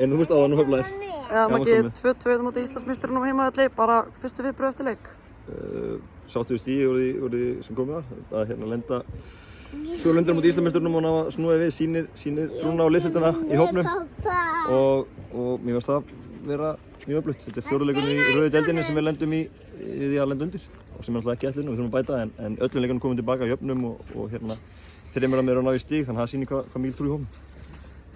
En þú veist á hann og höflaðir. Já, Maggi, 2-2 á móti Íslandsmeisturunum heimavelli, bara fyrstu viðbrögð eftir leik. Sáttu við stígi úr því sem komið var. Að hérna lenda svo lendur á móti Íslandsmeisturunum og ná snúið við, sýnir trúna og liðsheildina í hópnum. Og mér fannst það vera mjög öflugt. Þetta er fjóruleikurinn í rauðu deildinni sem við lendum í því að lenda undir. Og sem er alltaf ekki ætlunin og við þurfum að bæta en öllum leikunum komum tilbaka í jöfnum og hérna þreymur að mér að ná í stíg, þannig að það sýnir hvað mikil trú í hópnum.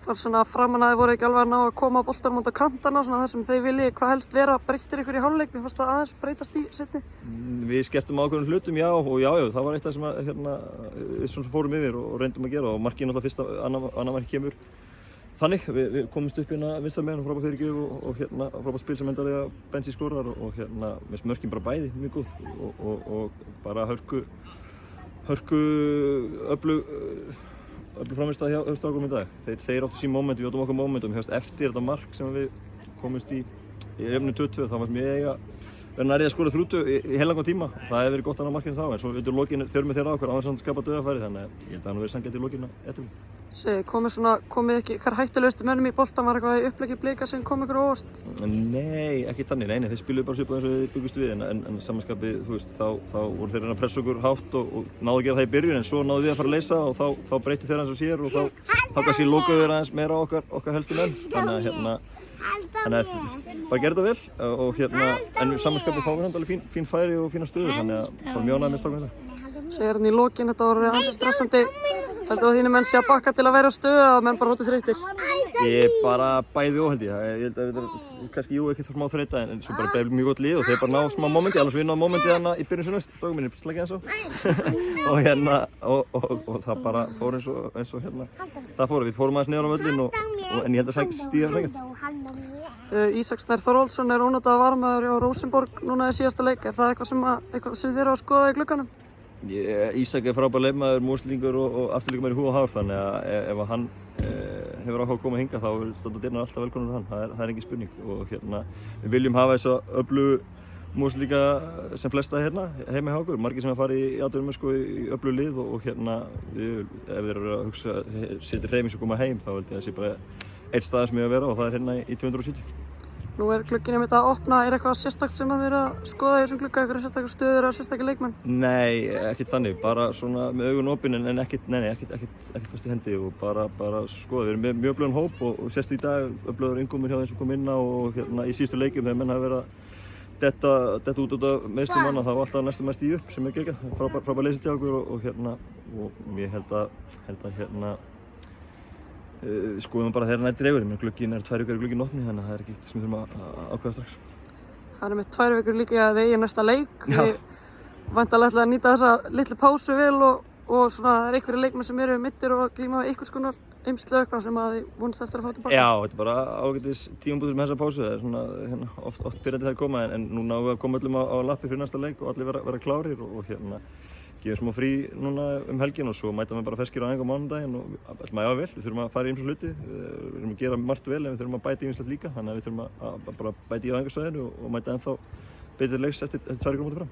Fannst svona framan að þið voru ekki alveg að ná að koma á boltanum út á kantana, svona það sem þið viljið hvað helst vera, breyttir ykkur í hálfleik, mér fannst það aðeins breytast í seinni? Við skertum ákveðnum hlutum, já, og já, það var eitt af sem að við svona fórum yfir og reyndum að gera og markið náttúrulega fyrst annað markið kemur þannig. Við komumst upp hérna vinstra megin og frábær fyrirgjöf og hérna frábær spil sem endalega Bensi skorar og hérna með mörkin bara bæði mjög góð og bara hörku öflug framistæð hjá strákunum í dag. Þeir áttu sín moment, við áttum okkar momentum. Eftir þetta mark sem við komumst í efnu 22 þá fannst mér eiga vera nærið að skora þrútu í heilangan tíma. Það hefði verið gott að ná markinu þá en svo undir lokin þurfum við þeirra á okkur á þess að skapa dauðafæri þannig að ég held að hann verið sanngjarnt í lokin eftir. Komið ekki, hvar hættulegustu mönnum í boltan, var eitthvað í uppleggi Blika sem kom ykkur á óvart? Nei, ekki þannig, nei, þeir spiluðu bara svipað eins og við byggust við en samanskapi, þú veist, þá voru þeir að pressa okkur hátt og náðu að gera það í byrjun en svo náðu við að fara að leysa og þá breyttu þeir eins og sér og þá kannski lokuðu þeir aðeins meira á okkar helstu menn þannig að bara gerði það vel og en samanskapi fáum við alveg fín færi og fína stöður þannig að bara mjög ánægður með strákunum þetta. Svo hérna í lokin, þetta voru ansi stressandi. Heldur að þínu menn sé að bakka til að vera á stöðu eða menn bara hótið þreyttir? Ég bara bæði og held ég. Ég held að þetta er kannski ekki það smá þreyta en svo bara beðið mjög gott lið og þeir bara ná smá momenti, annars við náðum momenti hérna í byrjun sunnust, strákum minni slækja eins og það bara fór eins og hérna það fór. Við fórum aðeins niður á völlinn en ég held að stíða sækjast. Ísak Snær Þorvaldsson er ónotaður varamaður á Rosenborg núna í síðasta leik. Er það eitthvað sem þið eru að skoða í glugganum? Ísak er frábær leikmaður, múslingur og afturlíkamaður í húð og hár þannig að ef hann hefur áhuga að koma hingað þá er standa dyrnar alltaf velkomnar hann, það er engin spurning og við viljum hafa þessa öflugu múslíka sem flesta hérna heima hjá okkur, margir sem að fara í atvinnumennsku í öflugu lið og ef þeir eru að hugsa setja hreyfings og koma heim þá held ég að það sé bara eitt stað sem ég að vera og það er hérna í 270. Nú er glugginn einmitt að opna, er eitthvað sérstakt sem að þið eru að skoða í þessum glugga, eitthvað sérstakar stöður eða sérstakir leikmenn? Nei, ekkert þannig, bara svona með augun opin en ekkert fast í hendi og bara skoða. Við erum með mjög öflugan hóp og sérst í dag öflugur innkomur hjá þeim sem kom inn á og í síðustu leikjum þegar menn hafa verið að detta út af meiðslum manna, það var alltaf næstum mest í upp sem er geggjað, frábær leysið hjá okkur og ég held að við skoðum bara þegar nættir dregur, glugginn er 2 vikur í glugginn opni þannig að það er ekki eitt sem við þurfum að ákveða strax. Það er með 2 vikur líka að þið eigið næsta leik. Þið væntanlega ætlið að nýta þessa litlu pásu vel og svona það er einhverjir leikmenn sem eru middir og glíma við einhvers konar eymslu eitthvað sem að þið vonast eftir að fá tilbaka. Já, þetta er bara ágætis tímabútur með þessa pásu, það er svona oft byrjandi það að koma en nú náum við að koma öllum á lappi fyrir næsta leik og allir vera klárir og gefum smá frí núna helgin og svo mætum við bara ferskir á æfingu á mánudaginn og ætlum að æfa vel. Við þurfum að fara í ýmsa hluti, við þurfum að gera margt vel en við þurfum að bæta ýmislegt líka þannig að við þurfum að bara bæta í æfingasvæðinu og mæta ennþá betri leiks eftir 2 vikur á móti fram.